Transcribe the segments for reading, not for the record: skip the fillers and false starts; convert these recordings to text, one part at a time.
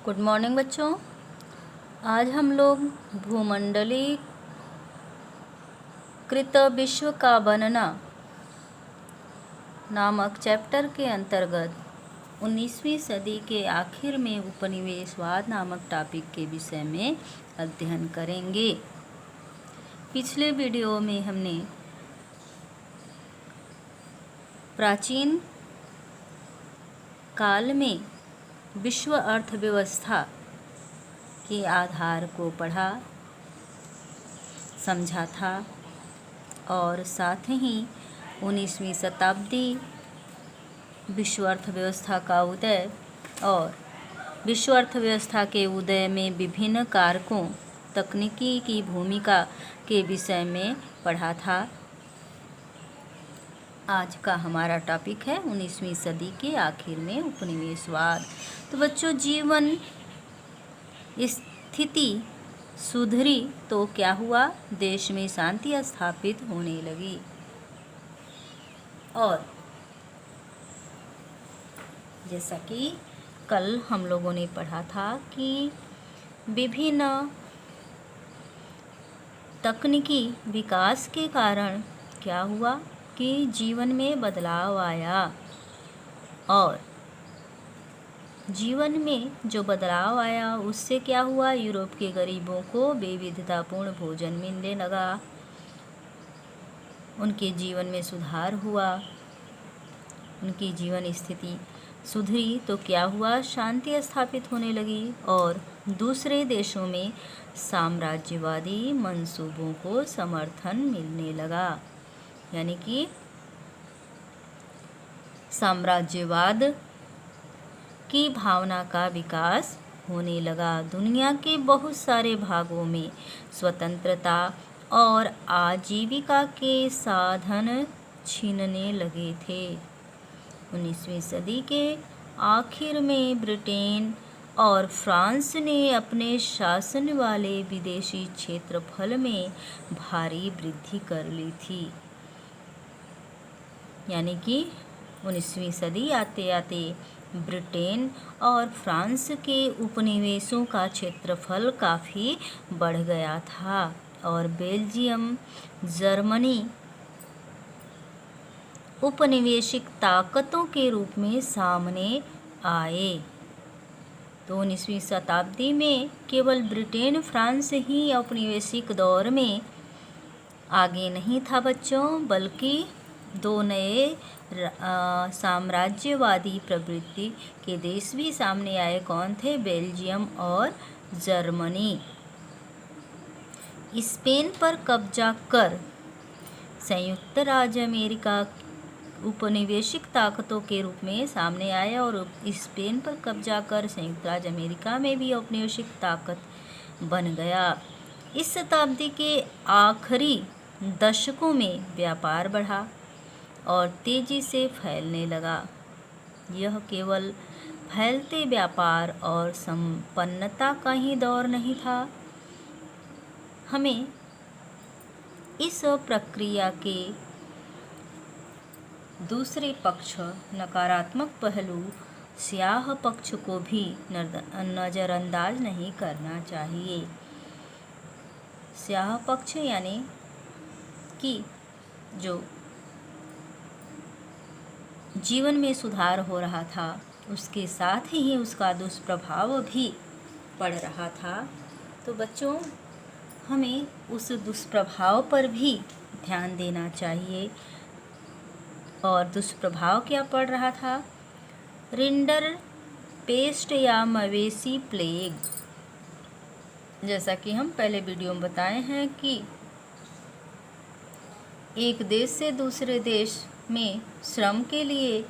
Good morning बच्चों। आज हम लोग भूमंडलीय कृत विश्व का बनना नामक चैप्टर के अंतर्गत 19वीं सदी के आखिर में उपनिवेशवाद नामक टॉपिक के विषय में अध्ययन करेंगे। पिछले वीडियो में हमने प्राचीन काल में विश्व अर्थव्यवस्था के आधार को पढ़ा, समझा था और साथ ही 19वीं शताब्दी विश्व अर्थव्यवस्था का उदय और विश्व अर्थव्यवस्था के उदय में विभिन्न कारकों तकनीकी की भूमिका के विषय में पढ़ा था। आज का हमारा टॉपिक है 19वीं सदी के आखिर में उपनिवेशवाद। तो बच्चों, जीवन स्थिति सुधरी तो क्या हुआ? देश में शांति स्थापित होने लगी और जैसा कि कल हम लोगों ने पढ़ा था कि विभिन्न तकनीकी विकास के कारण क्या हुआ कि जीवन में बदलाव आया और जीवन में जो बदलाव आया उससे क्या हुआ? यूरोप के गरीबों को विविधतापूर्ण भोजन मिलने लगा, उनके जीवन में सुधार हुआ, उनकी जीवन स्थिति सुधरी तो क्या हुआ? शांति स्थापित होने लगी और दूसरे देशों में साम्राज्यवादी मंसूबों को समर्थन मिलने लगा, यानी कि साम्राज्यवाद की भावना का विकास होने लगा। दुनिया के बहुत सारे भागों में स्वतंत्रता और आजीविका के साधन छीनने लगे थे। 19वीं सदी के आखिर में ब्रिटेन और फ्रांस ने अपने शासन वाले विदेशी क्षेत्रफल में भारी वृद्धि कर ली थी, यानी कि 19वीं सदी आते आते ब्रिटेन और फ्रांस के उपनिवेशों का क्षेत्रफल काफ़ी बढ़ गया था और बेल्जियम, जर्मनी उपनिवेशिक ताकतों के रूप में सामने आए। तो 19वीं शताब्दी में केवल ब्रिटेन, फ्रांस ही औपनिवेशिक दौर में आगे नहीं था बच्चों, बल्कि दो नए साम्राज्यवादी प्रवृत्ति के देश भी सामने आए। कौन थे? बेल्जियम और जर्मनी। स्पेन पर कब्जा कर संयुक्त राज्य अमेरिका उपनिवेशिक ताकतों के रूप में सामने आया और स्पेन पर कब्जा कर संयुक्त राज्य अमेरिका में भी औपनिवेशिक ताकत बन गया। इस शताब्दी के आखिरी दशकों में व्यापार बढ़ा और तेजी से फैलने लगा। यह केवल फैलते व्यापार और संपन्नता का ही दौर नहीं था। हमें इस प्रक्रिया के दूसरे पक्ष, नकारात्मक पहलू, स्याह पक्ष को भी नज़रअंदाज नहीं करना चाहिए। स्याह पक्ष यानी कि जो जीवन में सुधार हो रहा था उसके साथ ही उसका दुष्प्रभाव भी पड़ रहा था। तो बच्चों, हमें उस दुष्प्रभाव पर भी ध्यान देना चाहिए। और दुष्प्रभाव क्या पड़ रहा था? रिंडर पेस्ट या मवेशी प्लेग। जैसा कि हम पहले वीडियो में बताए हैं कि एक देश से दूसरे देश में श्रम के लिए,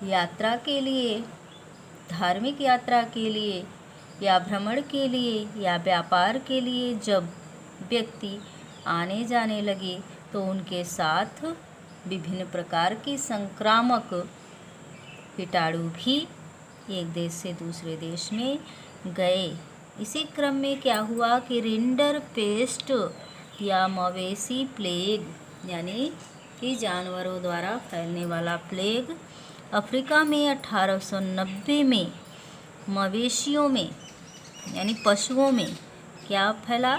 यात्रा के लिए, धार्मिक यात्रा के लिए या भ्रमण के लिए या व्यापार के लिए जब व्यक्ति आने जाने लगे तो उनके साथ विभिन्न प्रकार के संक्रामक कीटाणु भी एक देश से दूसरे देश में गए। इसी क्रम में क्या हुआ कि रिंडर पेस्ट या मवेशी प्लेग यानी कि जानवरों द्वारा फैलने वाला प्लेग अफ्रीका में 1890 में मवेशियों में यानी पशुओं में क्या फैला?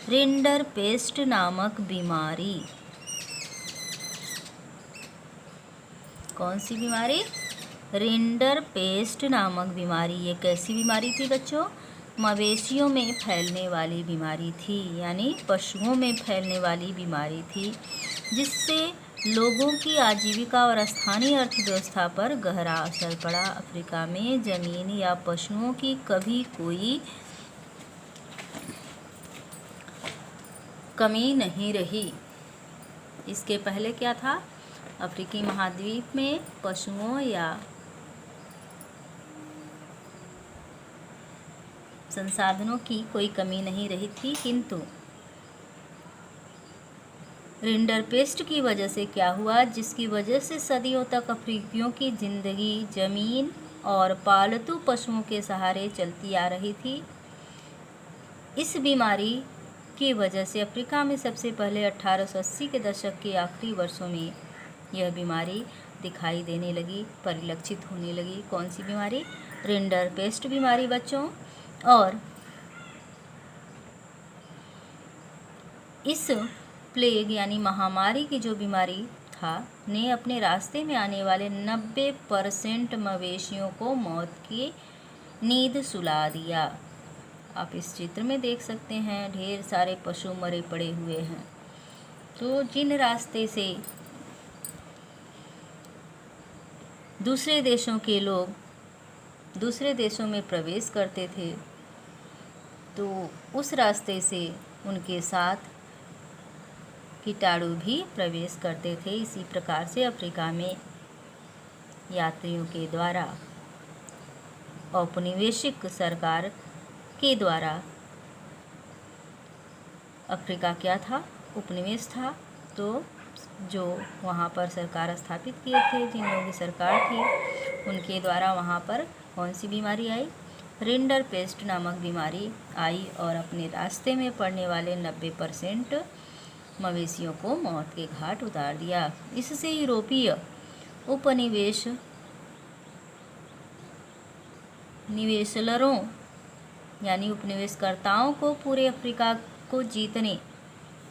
रिंडरपेस्ट नामक बीमारी। कौन सी बीमारी? रिंडरपेस्ट नामक बीमारी। ये कैसी बीमारी थी बच्चों? मवेशियों में फैलने वाली बीमारी थी, यानी पशुओं में फैलने वाली बीमारी थी, जिससे लोगों की आजीविका और स्थानीय अर्थव्यवस्था पर गहरा असर पड़ा। अफ्रीका में जमीन या पशुओं की कभी कोई कमी नहीं रही। इसके पहले क्या था? अफ्रीकी महाद्वीप में पशुओं या संसाधनों की कोई कमी नहीं रही थी, किंतु रिंडरपेस्ट की वजह से क्या हुआ, जिसकी वजह से सदियों तक अफ्रीकियों की जिंदगी जमीन और पालतू पशुओं के सहारे चलती आ रही थी। इस बीमारी की वजह से अफ्रीका में सबसे पहले 1880 के दशक के आखिरी वर्षों में यह बीमारी दिखाई देने लगी, परिलक्षित होने लगी। कौन सी बीमारी? रिंडरपेस्ट बीमारी बच्चों। और इस प्लेग यानी महामारी की जो बीमारी था ने अपने रास्ते में आने वाले 90% मवेशियों को मौत की नींद सुला दिया। आप इस चित्र में देख सकते हैं ढेर सारे पशु मरे पड़े हुए हैं। तो जिन रास्ते से दूसरे देशों के लोग दूसरे देशों में प्रवेश करते थे, तो उस रास्ते से उनके साथ कीटाणु भी प्रवेश करते थे। इसी प्रकार से अफ्रीका में यात्रियों के द्वारा औपनिवेशिक सरकार के द्वारा, अफ्रीका क्या था? उपनिवेश था। तो जो वहाँ पर सरकार स्थापित किए थे, जिन लोगों की सरकार थी, उनके द्वारा वहाँ पर कौन सी बीमारी आई? रिंडरपेस्ट नामक बीमारी आई और अपने रास्ते में पड़ने वाले 90% मवेशियों को मौत के घाट उतार दिया। इससे यूरोपीय निवेशलरों यानी उपनिवेशकर्ताओं को पूरे अफ्रीका को जीतने,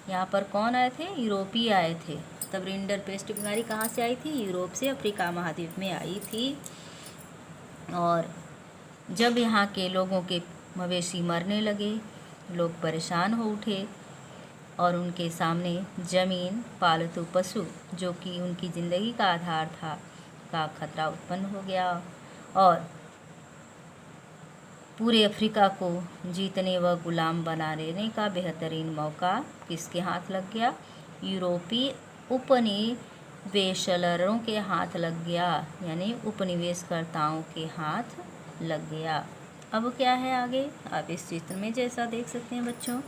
यहाँ पर कौन आए थे? यूरोपीय आए थे। तब रिंडरपेस्ट बीमारी कहाँ से आई थी? यूरोप से अफ्रीका महाद्वीप में आई थी। और जब यहाँ के लोगों के मवेशी मरने लगे, लोग परेशान हो उठे और उनके सामने जमीन, पालतू पशु जो कि उनकी ज़िंदगी का आधार था, का खतरा उत्पन्न हो गया और पूरे अफ्रीका को जीतने व गुलाम बना लेने का बेहतरीन मौका किसके हाथ लग गया? यूरोपीय उपनिवेशलरों के हाथ लग गया, यानी उपनिवेशकर्ताओं के हाथ लग गया। अब क्या है आगे? आप इस चित्र में जैसा देख सकते हैं बच्चों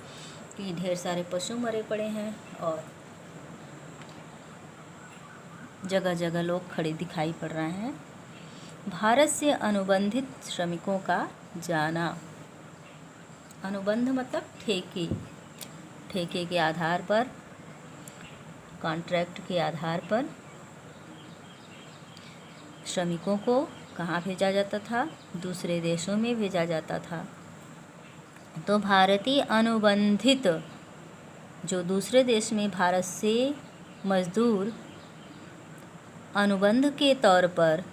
कि ढेर सारे पशु मरे पड़े हैं और जगह जगह लोग खड़े दिखाई पड़ रहे हैं। भारत से अनुबंधित श्रमिकों का जाना। अनुबंध मतलब ठेके के आधार पर, कॉन्ट्रैक्ट के आधार पर श्रमिकों को कहाँ भेजा जाता था? दूसरे देशों में भेजा जाता था। तो भारतीय अनुबंधित जो दूसरे देश में भारत से मजदूर अनुबंध के तौर पर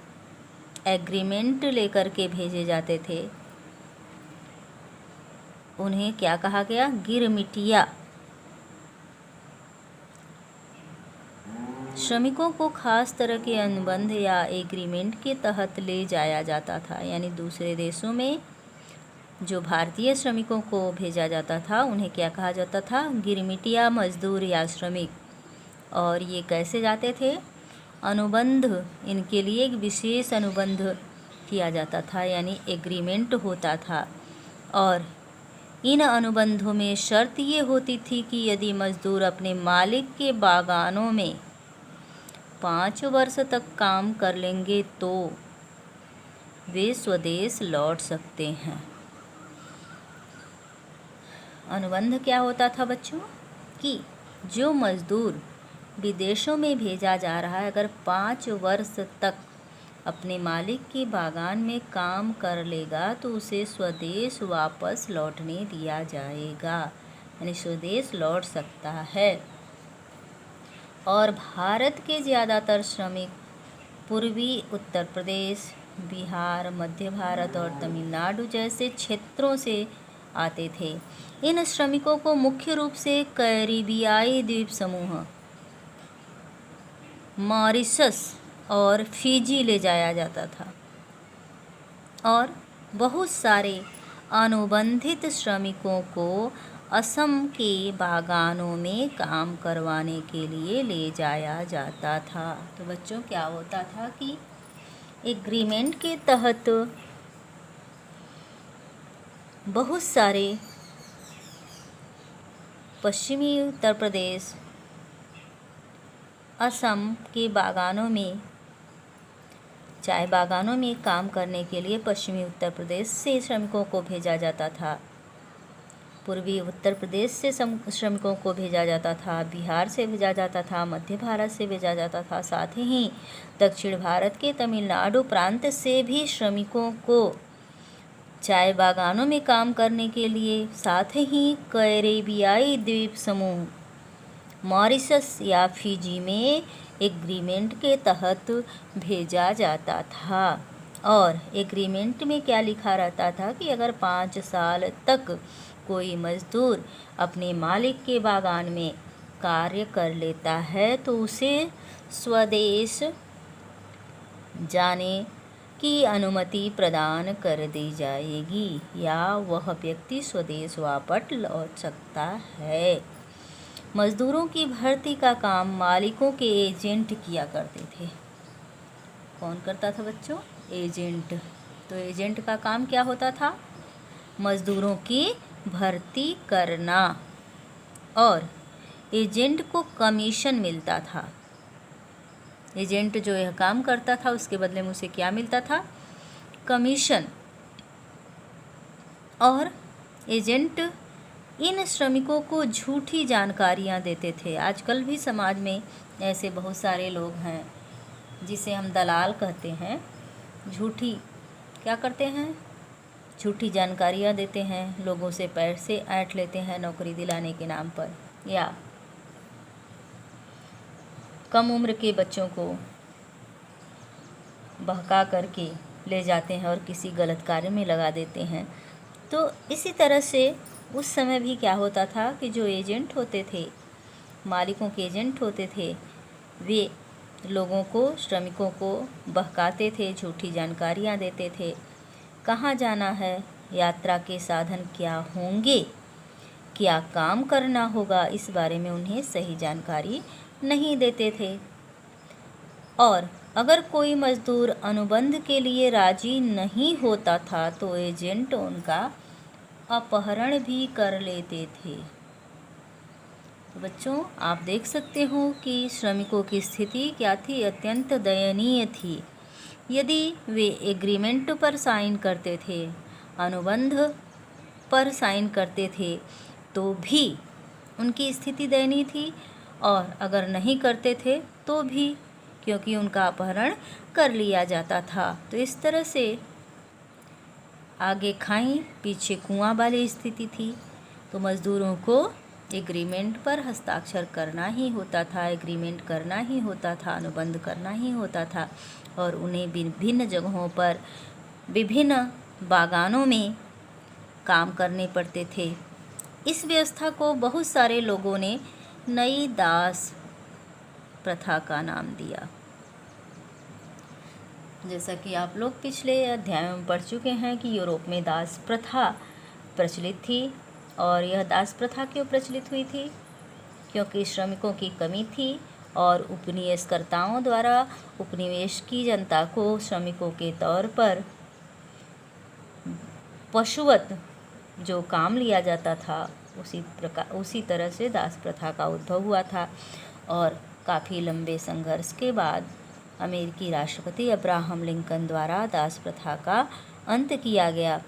एग्रीमेंट लेकर के भेजे जाते थे, उन्हें क्या कहा गया? गिरमिटिया। श्रमिकों को खास तरह के अनुबंध या एग्रीमेंट के तहत ले जाया जाता था, यानी दूसरे देशों में जो भारतीय श्रमिकों को भेजा जाता था उन्हें क्या कहा जाता था? गिरमिटिया मजदूर या श्रमिक। और ये कैसे जाते थे? अनुबंध, इनके लिए एक विशेष अनुबंध किया जाता था, यानी एग्रीमेंट होता था। और इन अनुबंधों में शर्त ये होती थी कि यदि मजदूर अपने मालिक के बागानों में 5 वर्ष तक काम कर लेंगे तो वे स्वदेश लौट सकते हैं। अनुबंध क्या होता था बच्चों? कि जो मजदूर विदेशों में भेजा जा रहा है, अगर 5 वर्ष तक अपने मालिक के बागान में काम कर लेगा तो उसे स्वदेश वापस लौटने दिया जाएगा, यानी स्वदेश लौट सकता है। और भारत के ज़्यादातर श्रमिक पूर्वी उत्तर प्रदेश, बिहार, मध्य भारत और तमिलनाडु जैसे क्षेत्रों से आते थे। इन श्रमिकों को मुख्य रूप से कैरिबियाई द्वीप समूह, मॉरिशस और फिजी ले जाया जाता था और बहुत सारे अनुबंधित श्रमिकों को असम के बागानों में काम करवाने के लिए ले जाया जाता था। तो बच्चों क्या होता था कि एग्रीमेंट के तहत बहुत सारे पश्चिमी उत्तर प्रदेश, असम के बागानों में, चाय बागानों में काम करने के लिए पश्चिमी उत्तर प्रदेश से श्रमिकों को भेजा जाता था, पूर्वी उत्तर प्रदेश से श्रमिकों को भेजा जाता था, बिहार से भेजा जाता था, मध्य भारत से भेजा जाता था, साथ ही दक्षिण भारत के तमिलनाडु प्रांत से भी श्रमिकों को चाय बागानों में काम करने के लिए, साथ ही कैरेबियाई द्वीप समूह मॉरिशस या फिजी में एग्रीमेंट के तहत भेजा जाता था। और एग्रीमेंट में क्या लिखा रहता था कि अगर 5 साल तक कोई मज़दूर अपने मालिक के बागान में कार्य कर लेता है तो उसे स्वदेश जाने की अनुमति प्रदान कर दी जाएगी या वह व्यक्ति स्वदेश वापस लौट सकता है। मज़दूरों की भर्ती का काम मालिकों के एजेंट किया करते थे। कौन करता था बच्चों? एजेंट। तो एजेंट का काम क्या होता था? मज़दूरों की भर्ती करना, और एजेंट को कमीशन मिलता था। एजेंट जो यह काम करता था उसके बदले में उसे क्या मिलता था? कमीशन। और एजेंट इन श्रमिकों को झूठी जानकारियां देते थे। आजकल भी समाज में ऐसे बहुत सारे लोग हैं जिसे हम दलाल कहते हैं। झूठी क्या करते हैं? झूठी जानकारियां देते हैं, लोगों से पैसे ऐंठ लेते हैं नौकरी दिलाने के नाम पर, या कम उम्र के बच्चों को बहका करके ले जाते हैं और किसी गलत कार्य में लगा देते हैं। तो इसी तरह से उस समय भी क्या होता था कि जो एजेंट होते थे, मालिकों के एजेंट होते थे, वे लोगों को, श्रमिकों को बहकाते थे, झूठी जानकारियां देते थे। कहाँ जाना है, यात्रा के साधन क्या होंगे, क्या काम करना होगा, इस बारे में उन्हें सही जानकारी नहीं देते थे। और अगर कोई मज़दूर अनुबंध के लिए राजी नहीं होता था तो एजेंट उनका अपहरण भी कर लेते थे। तो बच्चों आप देख सकते हो कि श्रमिकों की स्थिति क्या थी? अत्यंत दयनीय थी। यदि वे एग्रीमेंट पर साइन करते थे, अनुबंध पर साइन करते थे, तो भी उनकी स्थिति दयनीय थी, और अगर नहीं करते थे तो भी, क्योंकि उनका अपहरण कर लिया जाता था। तो इस तरह से आगे खाई पीछे कुआं वाली स्थिति थी। तो मज़दूरों को एग्रीमेंट पर हस्ताक्षर करना ही होता था, एग्रीमेंट करना ही होता था, अनुबंध करना ही होता था, और उन्हें विभिन्न जगहों पर विभिन्न बागानों में काम करने पड़ते थे। इस व्यवस्था को बहुत सारे लोगों ने नई दास प्रथा का नाम दिया। जैसा कि आप लोग पिछले अध्याय में पढ़ चुके हैं कि यूरोप में दास प्रथा प्रचलित थी, और यह दास प्रथा क्यों प्रचलित हुई थी? क्योंकि श्रमिकों की कमी थी और उपनिवेशकर्ताओं द्वारा उपनिवेश की जनता को श्रमिकों के तौर पर पशुवत जो काम लिया जाता था, उसी तरह से दास प्रथा का उद्भव हुआ था। और काफ़ी लंबे संघर्ष के बाद अमेरिकी राष्ट्रपति अब्राहम लिंकन द्वारा दास प्रथा का अंत किया गया,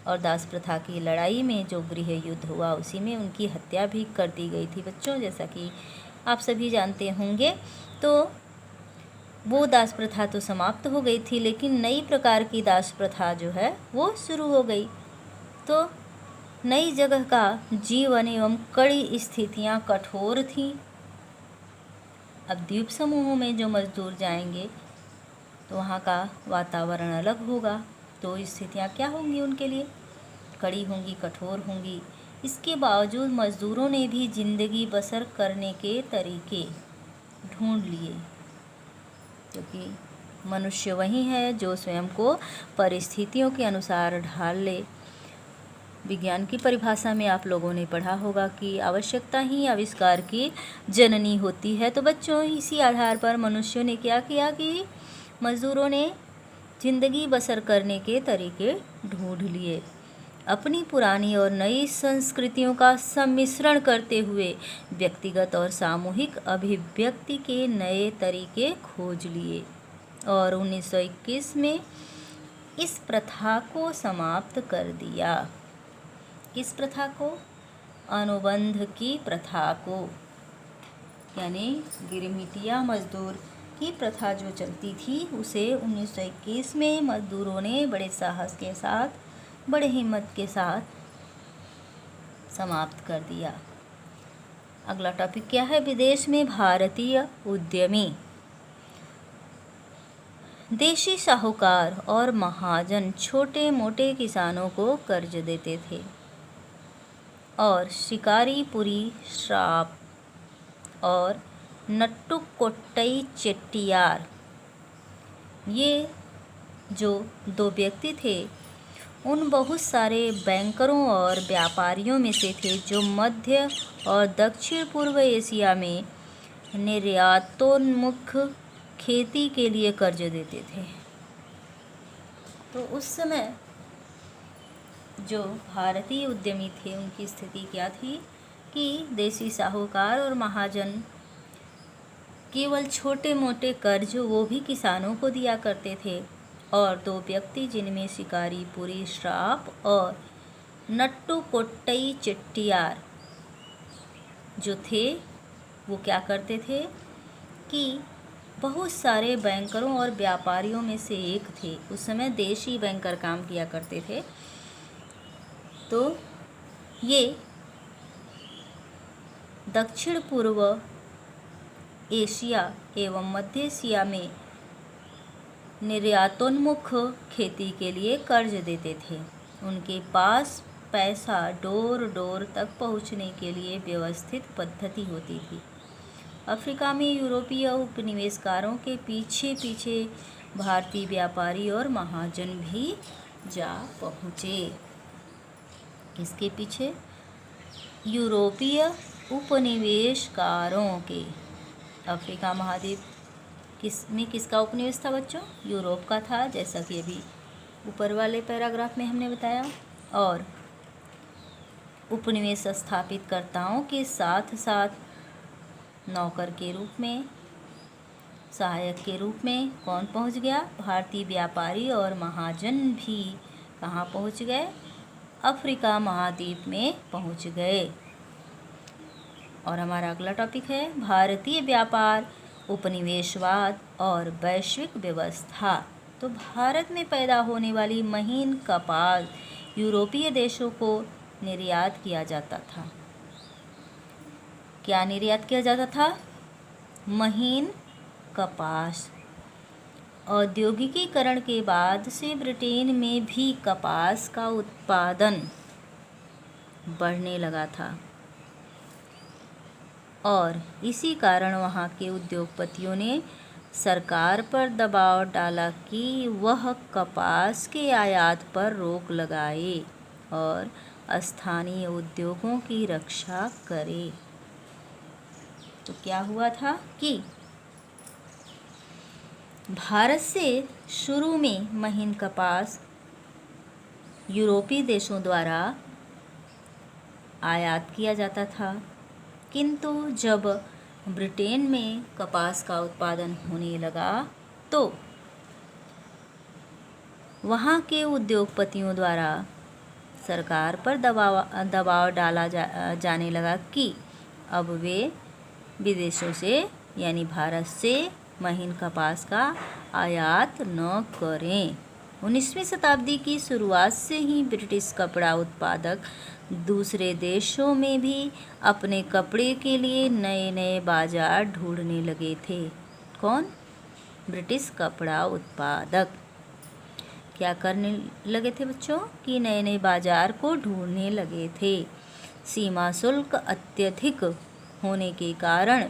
और दास प्रथा की लड़ाई में जो गृह युद्ध हुआ उसी में उनकी हत्या भी कर दी गई थी। बच्चों जैसा कि आप सभी जानते होंगे, तो वो दास प्रथा तो समाप्त हो गई थी, लेकिन नई प्रकार की दास प्रथा जो है वो शुरू हो गई। तो नई जगह का जीवन एवं कड़ी स्थितियां कठोर थीं। अब द्वीप समूहों में जो मजदूर जाएंगे तो वहाँ का वातावरण अलग होगा, तो स्थितियाँ क्या होंगी उनके लिए, कड़ी होंगी, कठोर होंगी। इसके बावजूद मजदूरों ने भी जिंदगी बसर करने के तरीके ढूंढ लिए, क्योंकि मनुष्य वही है जो स्वयं को परिस्थितियों के अनुसार ढाल ले। विज्ञान की परिभाषा में आप लोगों ने पढ़ा होगा कि आवश्यकता ही आविष्कार की जननी होती है। तो बच्चों, इसी आधार पर मनुष्यों ने क्या किया कि मजदूरों ने जिंदगी बसर करने के तरीके ढूंढ लिए, अपनी पुरानी और नई संस्कृतियों का सम्मिश्रण करते हुए व्यक्तिगत और सामूहिक अभिव्यक्ति के नए तरीके खोज लिए और 1921 में इस प्रथा को समाप्त कर दिया। किस प्रथा को? अनुबंध की प्रथा को, यानी गिरमिटिया मजदूर की प्रथा जो चलती थी उसे 1921 में मजदूरों ने बड़े साहस के साथ, बड़े हिम्मत के साथ समाप्त कर दिया। अगला टॉपिक क्या है? विदेश में भारतीय उद्यमी। देशी साहूकार और महाजन छोटे मोटे किसानों को कर्ज देते थे और शिकारीपुरी श्राप और नट्टुकोट्टई चेट्टियार, ये जो दो व्यक्ति थे उन बहुत सारे बैंकरों और व्यापारियों में से थे जो मध्य और दक्षिण पूर्व एशिया में निर्यातोन्मुख खेती के लिए कर्ज देते थे। तो उस समय जो भारतीय उद्यमी थे उनकी स्थिति क्या थी कि देशी साहूकार और महाजन केवल छोटे मोटे कर्ज वो भी किसानों को दिया करते थे, और दो व्यक्ति जिनमें शिकारीपुरी श्राप और नट्टुकोट्टई चेट्टियार जो थे वो क्या करते थे कि बहुत सारे बैंकरों और व्यापारियों में से एक थे। उस समय देशी बैंकर काम किया करते थे। तो ये दक्षिण पूर्व एशिया एवं मध्य एशिया में निर्यातोन्मुख खेती के लिए कर्ज देते थे। उनके पास पैसा डोर डोर तक पहुंचने के लिए व्यवस्थित पद्धति होती थी। अफ्रीका में यूरोपीय उपनिवेशकारों के पीछे पीछे भारतीय व्यापारी और महाजन भी जा पहुँचे। किसके पीछे? यूरोपीय उपनिवेशकारों के। अफ्रीका महाद्वीप किसका उपनिवेश था बच्चों? यूरोप का था, जैसा कि अभी ऊपर वाले पैराग्राफ में हमने बताया। और उपनिवेश स्थापितकर्ताओं के साथ साथ नौकर के रूप में, सहायक के रूप में कौन पहुंच गया? भारतीय व्यापारी और महाजन भी कहाँ पहुंच गए? अफ्रीका महाद्वीप में पहुंच गए। और हमारा अगला टॉपिक है भारतीय व्यापार, उपनिवेशवाद और वैश्विक व्यवस्था। तो भारत में पैदा होने वाली महीन कपास यूरोपीय देशों को निर्यात किया जाता था। क्या निर्यात किया जाता था? महीन कपास। औद्योगिकीकरण के बाद से ब्रिटेन में भी कपास का उत्पादन बढ़ने लगा था और इसी कारण वहाँ के उद्योगपतियों ने सरकार पर दबाव डाला कि वह कपास के आयात पर रोक लगाए और स्थानीय उद्योगों की रक्षा करे। तो क्या हुआ था कि भारत से शुरू में महीन कपास यूरोपीय देशों द्वारा आयात किया जाता था, किंतु जब ब्रिटेन में कपास का उत्पादन होने लगा तो वहाँ के उद्योगपतियों द्वारा सरकार पर दबाव डाला जाने लगा कि अब वे विदेशों से यानी भारत से महीन कपास का आयात न करें। 19वीं शताब्दी की शुरुआत से ही ब्रिटिश कपड़ा उत्पादक दूसरे देशों में भी अपने कपड़े के लिए नए नए बाजार ढूंढने लगे थे। कौन? ब्रिटिश कपड़ा उत्पादक क्या करने लगे थे बच्चों? कि नए नए बाजार को ढूंढने लगे थे। सीमा शुल्क अत्यधिक होने के कारण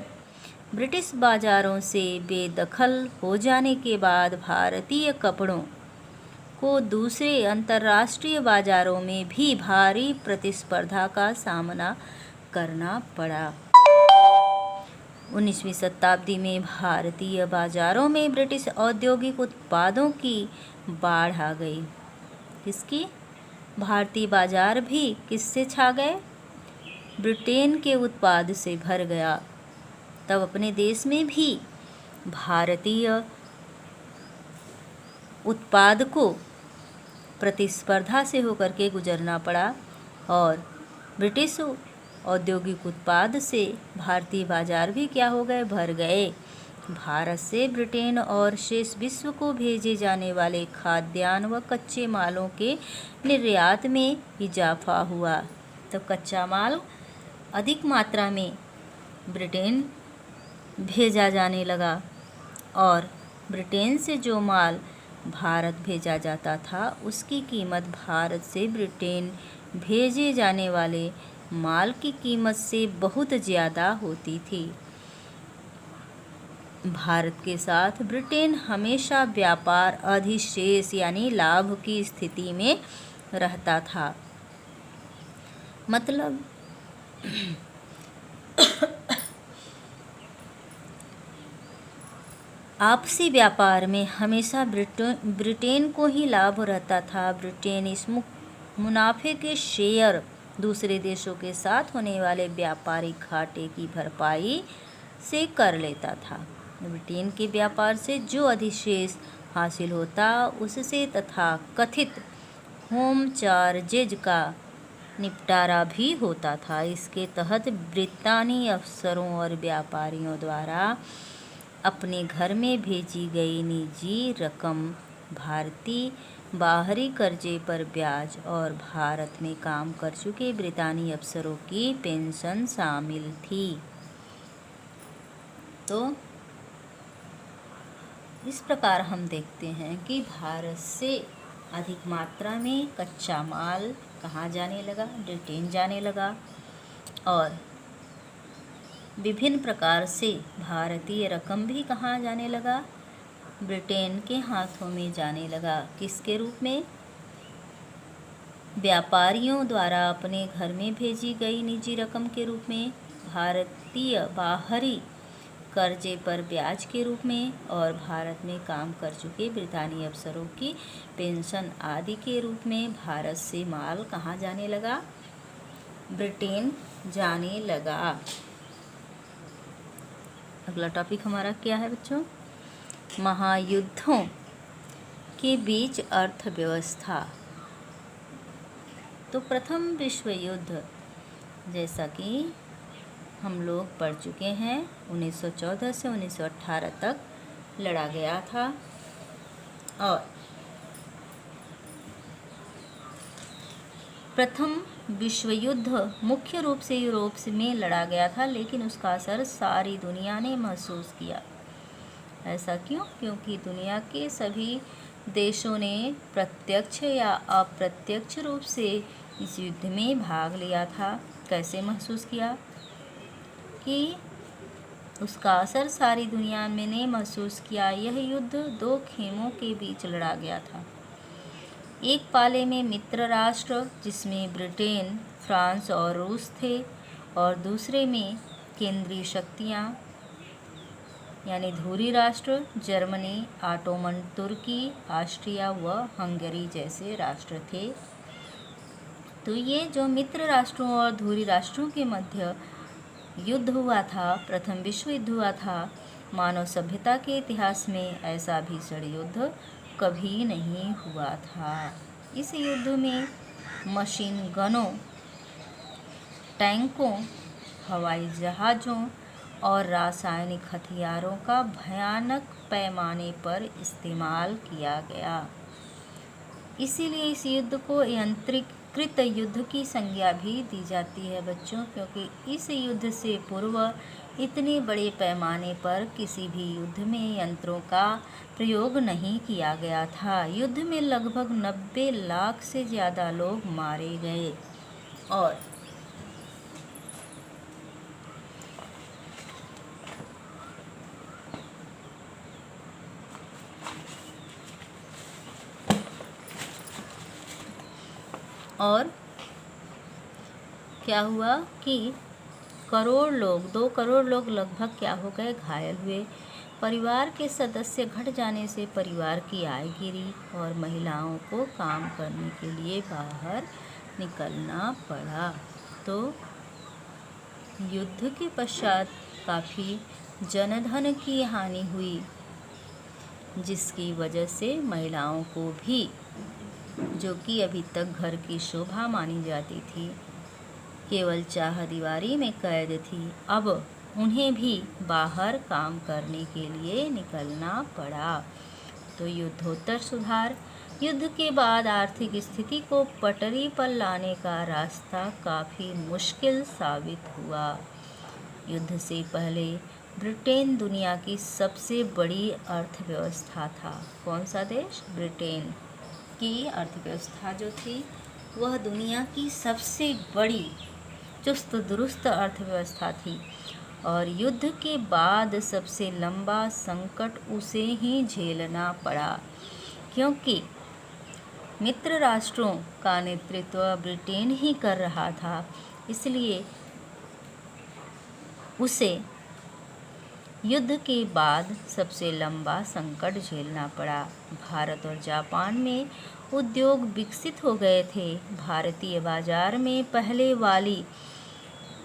ब्रिटिश बाजारों से बेदखल हो जाने के बाद भारतीय कपड़ों को दूसरे अंतर्राष्ट्रीय बाजारों में भी भारी प्रतिस्पर्धा का सामना करना पड़ा। 19वीं शताब्दी में भारतीय बाजारों में ब्रिटिश औद्योगिक उत्पादों की बाढ़ आ गई। किसकी? भारतीय बाजार भी किससे छा गए? ब्रिटेन के उत्पाद से भर गया। तब अपने देश में भी भारतीय उत्पाद को प्रतिस्पर्धा से होकर के गुजरना पड़ा और ब्रिटिश औद्योगिक उत्पाद से भारतीय बाजार भी क्या हो गए? भर गए। भारत से ब्रिटेन और शेष विश्व को भेजे जाने वाले खाद्यान्न व कच्चे मालों के निर्यात में इजाफा हुआ। तो कच्चा माल अधिक मात्रा में ब्रिटेन भेजा जाने लगा और ब्रिटेन से जो माल भारत भेजा जाता था उसकी कीमत भारत से ब्रिटेन भेजे जाने वाले माल की कीमत से बहुत ज़्यादा होती थी। भारत के साथ ब्रिटेन हमेशा व्यापार अधिशेष यानी लाभ की स्थिति में रहता था। मतलब आपसी व्यापार में हमेशा ब्रिटेन को ही लाभ रहता था। ब्रिटेन इस मुनाफे के शेयर दूसरे देशों के साथ होने वाले व्यापारिक घाटे की भरपाई से कर लेता था। ब्रिटेन के व्यापार से जो अधिशेष हासिल होता उससे तथा कथित होम चार्जेज का निपटारा भी होता था। इसके तहत ब्रितानी अफसरों और व्यापारियों द्वारा अपने घर में भेजी गई निजी रकम, भारतीय बाहरी कर्जे पर ब्याज और भारत में काम कर चुके ब्रितानी अफसरों की पेंशन शामिल थी। तो इस प्रकार हम देखते हैं कि भारत से अधिक मात्रा में कच्चा माल कहाँ जाने लगा? ब्रिटेन जाने लगा और विभिन्न प्रकार से भारतीय रकम भी कहाँ जाने लगा? ब्रिटेन के हाथों में जाने लगा। किसके रूप में? व्यापारियों द्वारा अपने घर में भेजी गई निजी रकम के रूप में, भारतीय बाहरी कर्जे पर ब्याज के रूप में और भारत में काम कर चुके ब्रितानी अफसरों की पेंशन आदि के रूप में भारत से माल कहाँ जाने लगा? ब्रिटेन जाने लगा। अगला टॉपिक हमारा क्या है बच्चों? महायुद्धों के बीच अर्थव्यवस्था। तो प्रथम विश्व युद्ध जैसा कि हम लोग पढ़ चुके हैं 1914 से 1918 तक लड़ा गया था और प्रथम विश्व युद्ध मुख्य रूप से यूरोप में लड़ा गया था, लेकिन उसका असर सारी दुनिया ने महसूस किया। ऐसा क्यों? क्योंकि दुनिया के सभी देशों ने प्रत्यक्ष या अप्रत्यक्ष रूप से इस युद्ध में भाग लिया था। कैसे महसूस किया? कि उसका असर सारी दुनिया में ने महसूस किया। यह युद्ध दो खेमों के बीच लड़ा गया था। एक पाले में मित्र राष्ट्र जिसमें ब्रिटेन, फ्रांस और रूस थे और दूसरे में केंद्रीय शक्तियाँ यानी धुरी राष्ट्र जर्मनी, ऑटोमन तुर्की, ऑस्ट्रिया व हंगरी जैसे राष्ट्र थे। तो ये जो मित्र राष्ट्रों और धुरी राष्ट्रों के मध्य युद्ध हुआ था, प्रथम विश्व युद्ध हुआ था, मानव सभ्यता के इतिहास में ऐसा भीषण युद्ध कभी नहीं हुआ था। इस युद्ध में मशीन गनों, टैंकों, हवाई जहाज़ों और रासायनिक हथियारों का भयानक पैमाने पर इस्तेमाल किया गया। इसीलिए इस युद्ध को यंत्रीकृत युद्ध की संज्ञा भी दी जाती है बच्चों, क्योंकि इस युद्ध से पूर्व इतने बड़े पैमाने पर किसी भी युद्ध में यंत्रों का प्रयोग नहीं किया गया था। युद्ध में लगभग 90 लाख से ज़्यादा लोग मारे गए और क्या हुआ कि 2 करोड़ लोग लगभग क्या हो गए, घायल हुए। परिवार के सदस्य घट जाने से परिवार की आय गिरी और महिलाओं को काम करने के लिए बाहर निकलना पड़ा। तो युद्ध के पश्चात काफ़ी जनधन की हानि हुई, जिसकी वजह से महिलाओं को भी, जो कि अभी तक घर की शोभा मानी जाती थी, केवल चारदीवारी में कैद थी, अब उन्हें भी बाहर काम करने के लिए निकलना पड़ा। तो युद्धोत्तर सुधार। युद्ध के बाद आर्थिक स्थिति को पटरी पर लाने का रास्ता काफ़ी मुश्किल साबित हुआ। युद्ध से पहले ब्रिटेन दुनिया की सबसे बड़ी अर्थव्यवस्था था। कौन सा देश? ब्रिटेन की अर्थव्यवस्था जो थी वह दुनिया की सबसे बड़ी चुस्त दुरुस्त अर्थव्यवस्था थी, और युद्ध के बाद सबसे लंबा संकट उसे ही झेलना पड़ा, क्योंकि मित्र राष्ट्रों का नेतृत्व ब्रिटेन ही कर रहा था। इसलिए उसे युद्ध के बाद सबसे लंबा संकट झेलना पड़ा। भारत और जापान में उद्योग विकसित हो गए थे। भारतीय बाजार में पहले वाली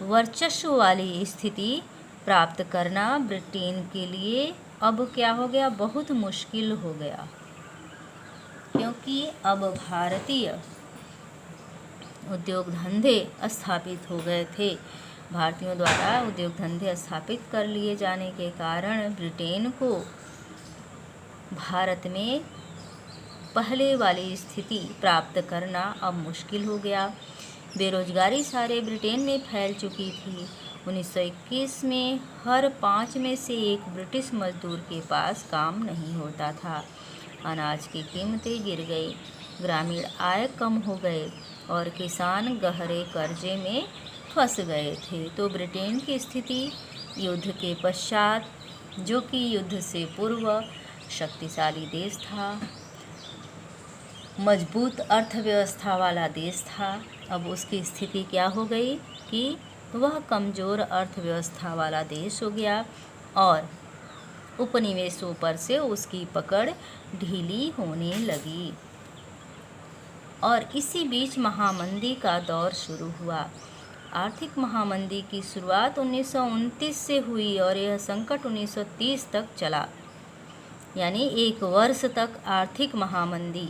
वर्चस्व वाली स्थिति प्राप्त करना ब्रिटेन के लिए अब क्या हो गया, बहुत मुश्किल हो गया, क्योंकि अब भारतीय उद्योग धंधे स्थापित हो गए थे। भारतीयों द्वारा उद्योग धंधे स्थापित कर लिए जाने के कारण ब्रिटेन को भारत में पहले वाली स्थिति प्राप्त करना अब मुश्किल हो गया। बेरोजगारी सारे ब्रिटेन में फैल चुकी थी। 1921 में हर 5 में से 1 ब्रिटिश मजदूर के पास काम नहीं होता था। अनाज की कीमतें गिर गई, ग्रामीण आय कम हो गए और किसान गहरे कर्जे में फंस गए थे। तो ब्रिटेन की स्थिति युद्ध के पश्चात, जो कि युद्ध से पूर्व शक्तिशाली देश था, मजबूत अर्थव्यवस्था वाला देश था, अब उसकी स्थिति क्या हो गई कि वह कमज़ोर अर्थव्यवस्था वाला देश हो गया और उपनिवेशों पर से उसकी पकड़ ढीली होने लगी। और इसी बीच महामंदी का दौर शुरू हुआ। आर्थिक महामंदी की शुरुआत 1929 से हुई और यह संकट 1930 तक चला, यानी 1 वर्ष तक आर्थिक महामंदी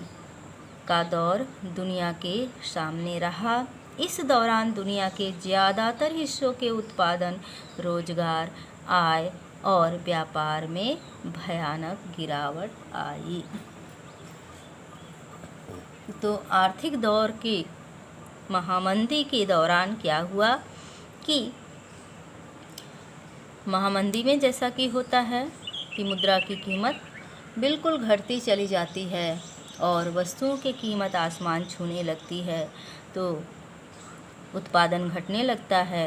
का दौर दुनिया के सामने रहा। इस दौरान दुनिया के ज़्यादातर हिस्सों के उत्पादन, रोजगार, आय और व्यापार में भयानक गिरावट आई। तो आर्थिक दौर के महामंदी के दौरान क्या हुआ कि महामंदी में जैसा कि होता है कि मुद्रा की कीमत बिल्कुल घटती चली जाती है और वस्तुओं की कीमत आसमान छूने लगती है। तो उत्पादन घटने लगता है,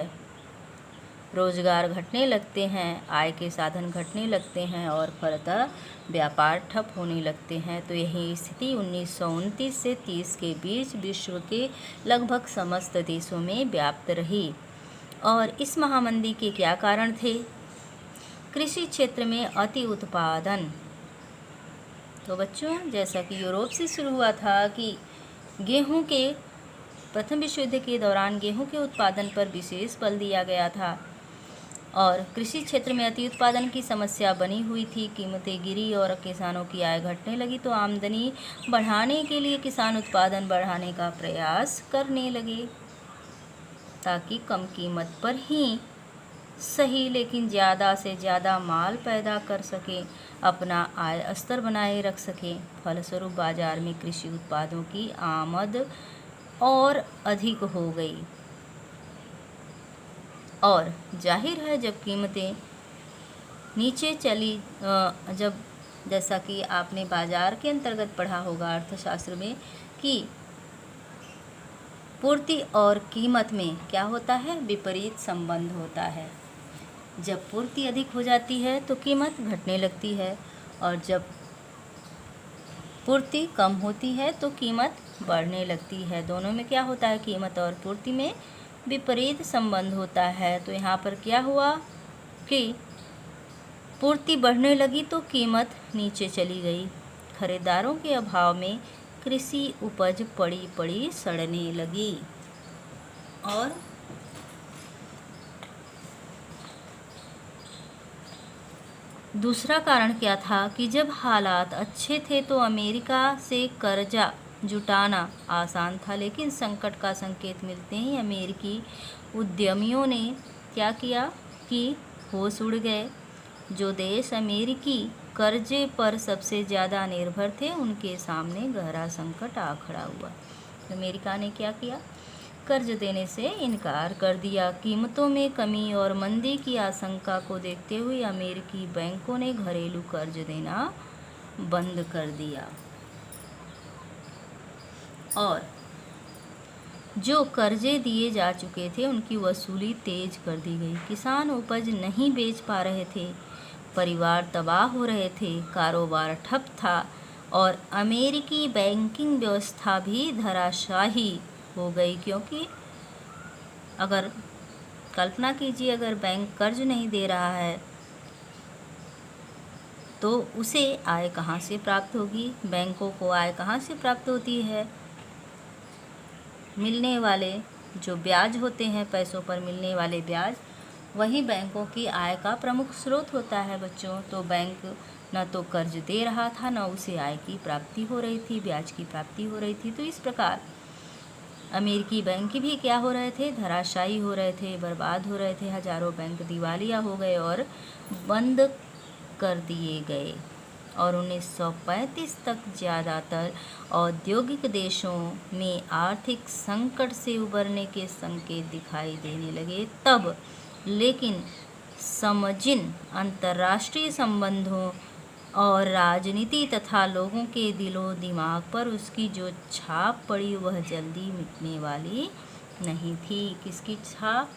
रोजगार घटने लगते हैं, आय के साधन घटने लगते हैं और फलतः व्यापार ठप होने लगते हैं। तो यही स्थिति 1929 से 30 के बीच विश्व के लगभग समस्त देशों में व्याप्त रही। और इस महामंदी के क्या कारण थे? कृषि क्षेत्र में अति उत्पादन। तो बच्चों, जैसा कि यूरोप से शुरू हुआ था कि गेहूं के प्रथम विश्व युद्ध के दौरान गेहूं के उत्पादन पर विशेष बल दिया गया था और कृषि क्षेत्र में अति उत्पादन की समस्या बनी हुई थी। कीमतें गिरी और किसानों की आय घटने लगी। तो आमदनी बढ़ाने के लिए किसान उत्पादन बढ़ाने का प्रयास करने लगे ताकि कम कीमत पर ही सही, लेकिन ज़्यादा से ज़्यादा माल पैदा कर सकें, अपना आय स्तर बनाए रख सकें। फलस्वरूप बाजार में कृषि उत्पादों की आमद और अधिक हो गई और जाहिर है जब कीमतें नीचे चली, जब जैसा कि आपने बाजार के अंतर्गत पढ़ा होगा अर्थशास्त्र में कि पूर्ति और कीमत में क्या होता है, विपरीत संबंध होता है। जब पूर्ति अधिक हो जाती है तो कीमत घटने लगती है और जब पूर्ति कम होती है तो कीमत बढ़ने लगती है। दोनों में क्या होता है, कीमत और पूर्ति में विपरीत संबंध होता है। तो यहाँ पर क्या हुआ कि पूर्ति बढ़ने लगी तो कीमत नीचे चली गई। खरीदारों के अभाव में कृषि उपज पड़ी पड़ी सड़ने लगी। और दूसरा कारण क्या था कि जब हालात अच्छे थे तो अमेरिका से कर्जा जुटाना आसान था, लेकिन संकट का संकेत मिलते ही अमेरिकी उद्यमियों ने क्या किया कि होश उड़ गए। जो देश अमेरिकी कर्जे पर सबसे ज़्यादा निर्भर थे उनके सामने गहरा संकट आ खड़ा हुआ। अमेरिका ने क्या किया, कर्ज देने से इनकार कर दिया। कीमतों में कमी और मंदी की आशंका को देखते हुए अमेरिकी बैंकों ने घरेलू कर्ज देना बंद कर दिया और जो कर्जे दिए जा चुके थे उनकी वसूली तेज कर दी गई। किसान उपज नहीं बेच पा रहे थे, परिवार तबाह हो रहे थे, कारोबार ठप था और अमेरिकी बैंकिंग व्यवस्था भी धराशायी हो गई। क्योंकि अगर कल्पना कीजिए, अगर बैंक कर्ज नहीं दे रहा है तो उसे आय कहाँ से प्राप्त होगी। बैंकों को आय कहाँ से प्राप्त होती है, मिलने वाले जो ब्याज होते हैं, पैसों पर मिलने वाले ब्याज, वही बैंकों की आय का प्रमुख स्रोत होता है बच्चों। तो बैंक न तो कर्ज दे रहा था, न उसे आय की प्राप्ति हो रही थी, ब्याज की प्राप्ति हो रही थी। तो इस प्रकार अमेरिकी बैंक भी क्या हो रहे थे, धराशायी हो रहे थे, बर्बाद हो रहे थे। हजारों बैंक दिवालिया हो गए और बंद कर दिए गए और 1935 तक ज़्यादातर औद्योगिक देशों में आर्थिक संकट से उबरने के संकेत दिखाई देने लगे। तब लेकिन समझिन अंतर्राष्ट्रीय संबंधों और राजनीति तथा लोगों के दिलो दिमाग पर उसकी जो छाप पड़ी वह जल्दी मिटने वाली नहीं थी। किसकी छाप,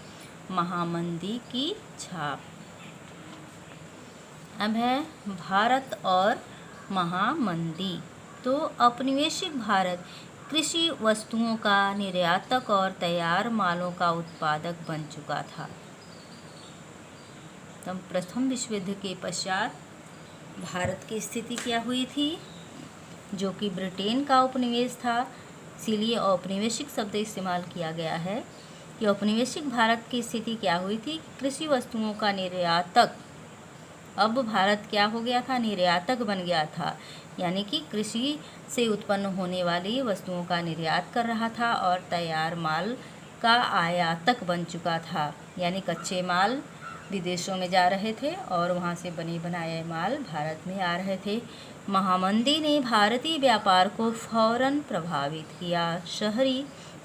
महामंदी की छाप। अब है भारत और महामंदी। तो औपनिवेशिक भारत कृषि वस्तुओं का निर्यातक और तैयार मालों का उत्पादक बन चुका था। तब प्रथम विश्व युद्ध के पश्चात भारत की स्थिति क्या हुई थी, जो कि ब्रिटेन का उपनिवेश था, इसीलिए औपनिवेशिक शब्द इस्तेमाल किया गया है कि औपनिवेशिक भारत की स्थिति क्या हुई थी, कृषि वस्तुओं का निर्यातक। अब भारत क्या हो गया था, निर्यातक बन गया था, यानी कि कृषि से उत्पन्न होने वाली वस्तुओं का निर्यात कर रहा था और तैयार माल का आयातक बन चुका था, यानी कच्चे माल विदेशों में जा रहे थे और वहाँ से बने बनाए माल भारत में आ रहे थे। महामंदी ने भारतीय व्यापार को फौरन प्रभावित किया। शहरी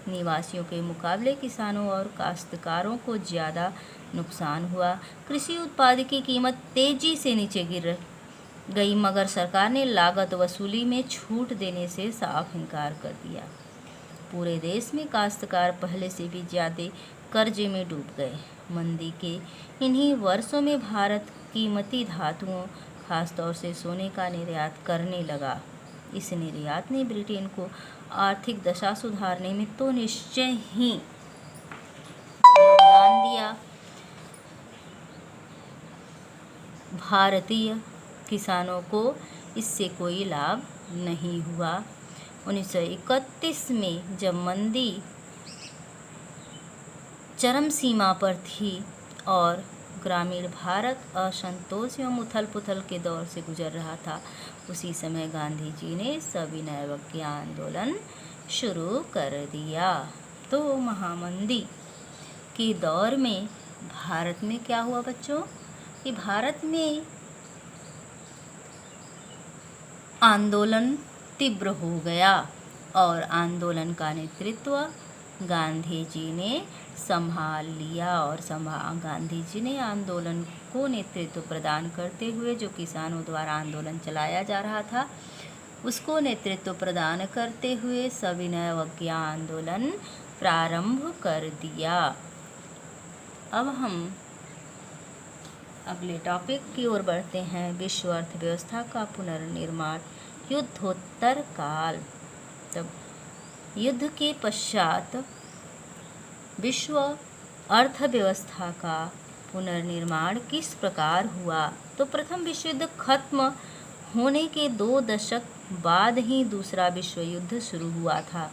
निवासियों के मुकाबले किसानों और काश्तकारों को ज़्यादा नुकसान हुआ। कृषि उत्पाद की कीमत तेजी से नीचे गिर गई, मगर सरकार ने लागत वसूली में छूट देने से साफ इनकार कर दिया। पूरे देश में काश्तकार पहले से भी ज़्यादा कर्जे में डूब गए। मंदी के इन्हीं वर्षों में भारत कीमती धातुओं, खासतौर से सोने का निर्यात करने लगा। इस निर्यात ने ब्रिटेन को आर्थिक दशा सुधारने में तो निश्चय ही योगदान दिया। भारतीय किसानों को इससे कोई लाभ नहीं हुआ। 1931 में जब मंदी चरम सीमा पर थी और ग्रामीण भारत असंतोष एवं उथल पुथल के दौर से गुजर रहा था, उसी समय गांधी जी ने सविनय अवज्ञा आंदोलन शुरू कर दिया। तो महामंदी के दौर में भारत में क्या हुआ बच्चों कि भारत में आंदोलन तीव्र हो गया और आंदोलन का नेतृत्व गांधी जी ने संभाल लिया और गांधी जी ने आंदोलन को नेतृत्व प्रदान करते हुए जो किसानों द्वारा आंदोलन चलाया जा रहा था उसको नेतृत्व प्रदान करते हुए सविनय अवज्ञा आंदोलन प्रारंभ कर दिया। अब हम अगले टॉपिक की ओर बढ़ते हैं, विश्व अर्थव्यवस्था का पुनर्निर्माण युद्धोत्तर काल। तब युद्ध के पश्चात विश्व अर्थव्यवस्था का पुनर्निर्माण किस प्रकार हुआ? तो प्रथम विश्व युद्ध खत्म होने के 2 दशक बाद ही दूसरा विश्व युद्ध शुरू हुआ था।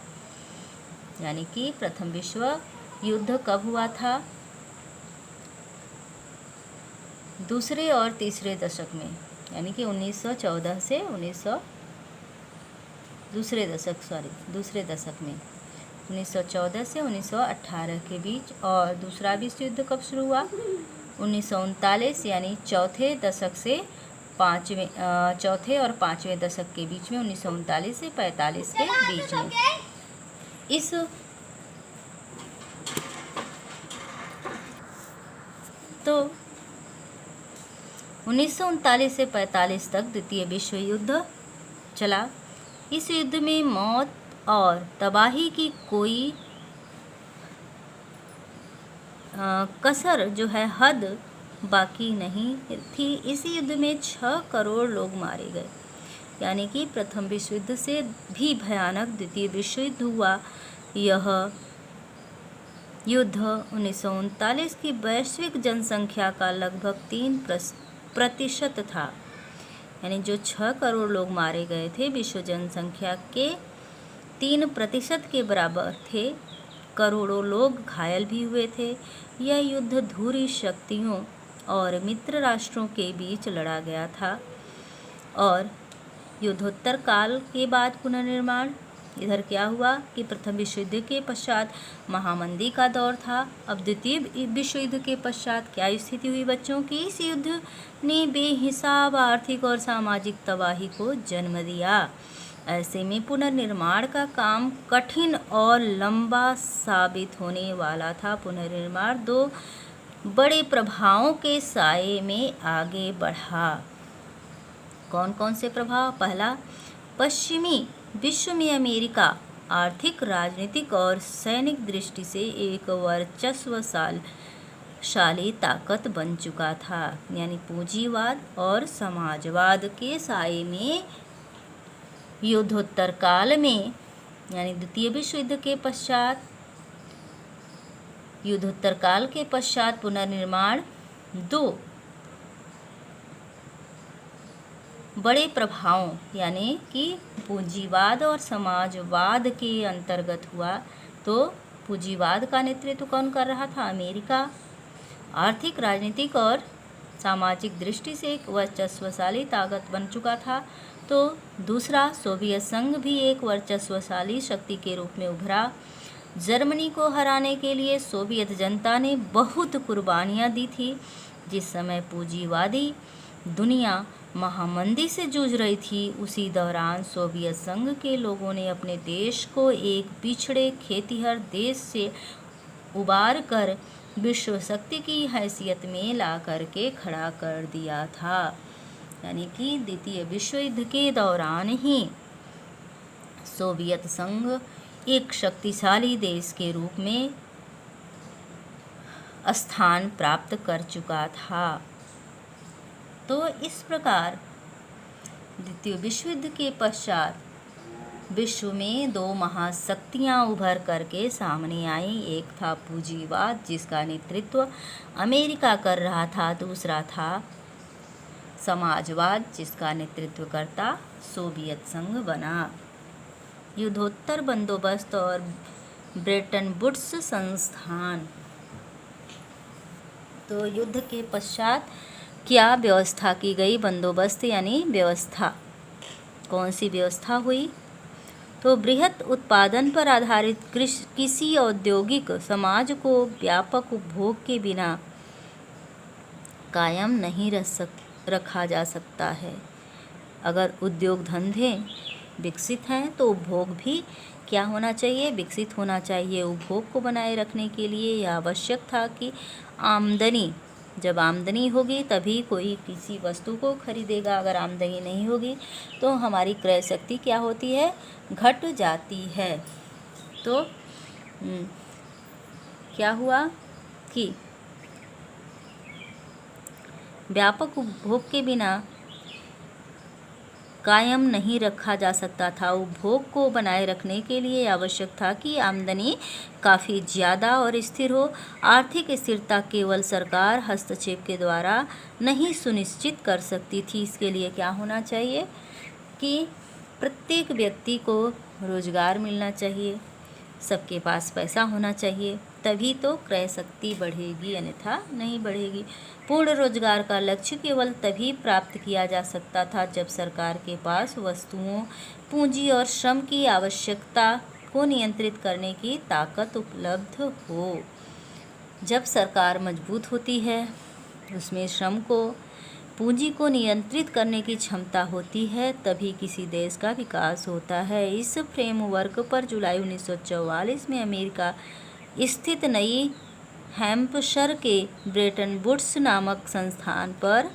यानी कि प्रथम विश्व युद्ध कब हुआ था? दूसरे और तीसरे दशक में, यानी कि 1914 से दूसरे दशक में 1914 से 1918 के बीच। और दूसरा विश्व युद्ध कब शुरू हुआ? 1939 यानी चौथे और पाँचवें दशक के बीच में, 1939 से 45 के बीच में। इस तो 1939 से 45 तक द्वितीय विश्व युद्ध चला। इस युद्ध में मौत और तबाही की कोई कसर जो है हद बाकी नहीं थी। इस युद्ध में 6 करोड़ लोग मारे गए। यानी कि प्रथम विश्व युद्ध से भी भयानक द्वितीय विश्व युद्ध हुआ। यह युद्ध 1939 की वैश्विक जनसंख्या का लगभग 3% था। यानी जो 6 करोड़ लोग मारे गए थे विश्व जनसंख्या के 3% के बराबर थे। करोड़ों लोग घायल भी हुए थे। यह युद्ध धुरी शक्तियों और मित्र राष्ट्रों के बीच लड़ा गया था। और युद्धोत्तर काल के बाद पुनर्निर्माण, इधर क्या हुआ कि प्रथम विश्व युद्ध के पश्चात महामंदी का दौर था। अब द्वितीय विश्व युद्ध के पश्चात क्या स्थिति हुई बच्चों की? इस युद्ध ने बेहिसाब आर्थिक और सामाजिक तबाही को जन्म दिया। ऐसे में पुनर्निर्माण का काम कठिन और लंबा साबित होने वाला था। पुनर्निर्माण 2 बड़े प्रभावों के साये में आगे बढ़ा। कौन कौन से प्रभाव? पहला, पश्चिमी विश्व में अमेरिका आर्थिक, राजनीतिक और सैनिक दृष्टि से एक वर्चस्वशाली ताकत बन चुका था। यानी पूंजीवाद और समाजवाद के साये में युद्धोत्तर काल में, यानी द्वितीय विश्व युद्ध के पश्चात, युद्धोत्तर काल के पश्चात पुनर्निर्माण 2 बड़े प्रभावों यानी कि पूंजीवाद और समाजवाद के अंतर्गत हुआ। तो पूंजीवाद का नेतृत्व कौन कर रहा था? अमेरिका। आर्थिक, राजनीतिक और सामाजिक दृष्टि से एक वर्चस्वशाली ताकत बन चुका था। तो दूसरा, सोवियत संघ भी एक वर्चस्वशाली शक्ति के रूप में उभरा। जर्मनी को हराने के लिए सोवियत जनता ने बहुत कुर्बानियां दी थी। जिस समय पूंजीवादी दुनिया महामंदी से जूझ रही थी, उसी दौरान सोवियत संघ के लोगों ने अपने देश को एक पिछड़े खेतिहर देश से उबार कर विश्व शक्ति की हैसियत में ला करके खड़ा कर दिया था। यानी कि द्वितीय विश्व युद्ध के दौरान ही सोवियत संघ एक शक्तिशाली देश के रूप में स्थान प्राप्त कर चुका था। तो इस प्रकार द्वितीय विश्व युद्ध के पश्चात विश्व में 2 महाशक्तियां उभर करके सामने आई। एक था पूंजीवाद, जिसका नेतृत्व अमेरिका कर रहा था। दूसरा था समाजवाद, जिसका नेतृत्व करता सोवियत संघ बना। युद्धोत्तर बंदोबस्त और ब्रेटन वुड्स संस्थान। तो युद्ध के पश्चात क्या व्यवस्था की गई? बंदोबस्त यानी व्यवस्था। कौन सी व्यवस्था हुई? तो बृहत उत्पादन पर आधारित किसी औद्योगिक समाज को व्यापक उपभोग के बिना कायम नहीं रखा जा सकता है। अगर उद्योग धंधे विकसित हैं तो उपभोग भी क्या होना चाहिए? विकसित होना चाहिए। उपभोग को बनाए रखने के लिए यह आवश्यक था कि जब आमदनी होगी तभी कोई किसी वस्तु को खरीदेगा। अगर आमदनी नहीं होगी तो हमारी क्रय शक्ति क्या होती है? घट जाती है। तो क्या हुआ कि व्यापक उपभोग के बिना कायम नहीं रखा जा सकता था। उपभोग को बनाए रखने के लिए आवश्यक था कि आमदनी काफ़ी ज़्यादा और स्थिर हो। आर्थिक स्थिरता केवल सरकार हस्तक्षेप के द्वारा नहीं सुनिश्चित कर सकती थी। इसके लिए क्या होना चाहिए कि प्रत्येक व्यक्ति को रोजगार मिलना चाहिए, सबके पास पैसा होना चाहिए, तभी तो क्रय शक्ति बढ़ेगी, अन्यथा नहीं बढ़ेगी। पूर्ण रोजगार का लक्ष्य केवल तभी प्राप्त किया जा सकता था जब सरकार के पास वस्तुओं, पूंजी और श्रम की आवश्यकता को नियंत्रित करने की ताकत उपलब्ध हो। जब सरकार मजबूत होती है, उसमें श्रम को, पूंजी को नियंत्रित करने की क्षमता होती है, तभी किसी देश का विकास होता है। इस फ्रेमवर्क पर जुलाई 1944 में अमेरिका स्थित नई हैम्पशर के ब्रेटन वुड्स नामक संस्थान पर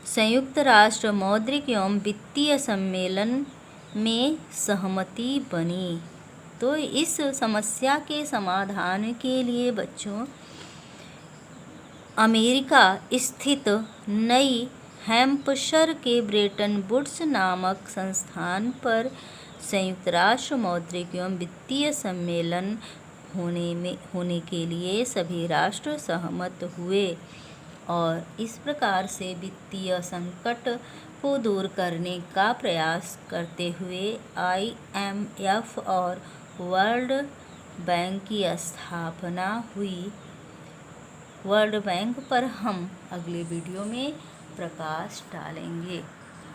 संयुक्त राष्ट्र मौद्रिक एवं वित्तीय सम्मेलन में सहमति बनी। तो इस समस्या के समाधान के लिए बच्चों अमेरिका स्थित नई हैम्पशर के ब्रेटन वुड्स नामक संस्थान पर संयुक्त राष्ट्र मौद्रिक एवं वित्तीय सम्मेलन होने के लिए सभी राष्ट्र सहमत हुए और इस प्रकार से वित्तीय संकट को दूर करने का प्रयास करते हुए IMF और वर्ल्ड बैंक की स्थापना हुई। वर्ल्ड बैंक पर हम अगले वीडियो में प्रकाश डालेंगे।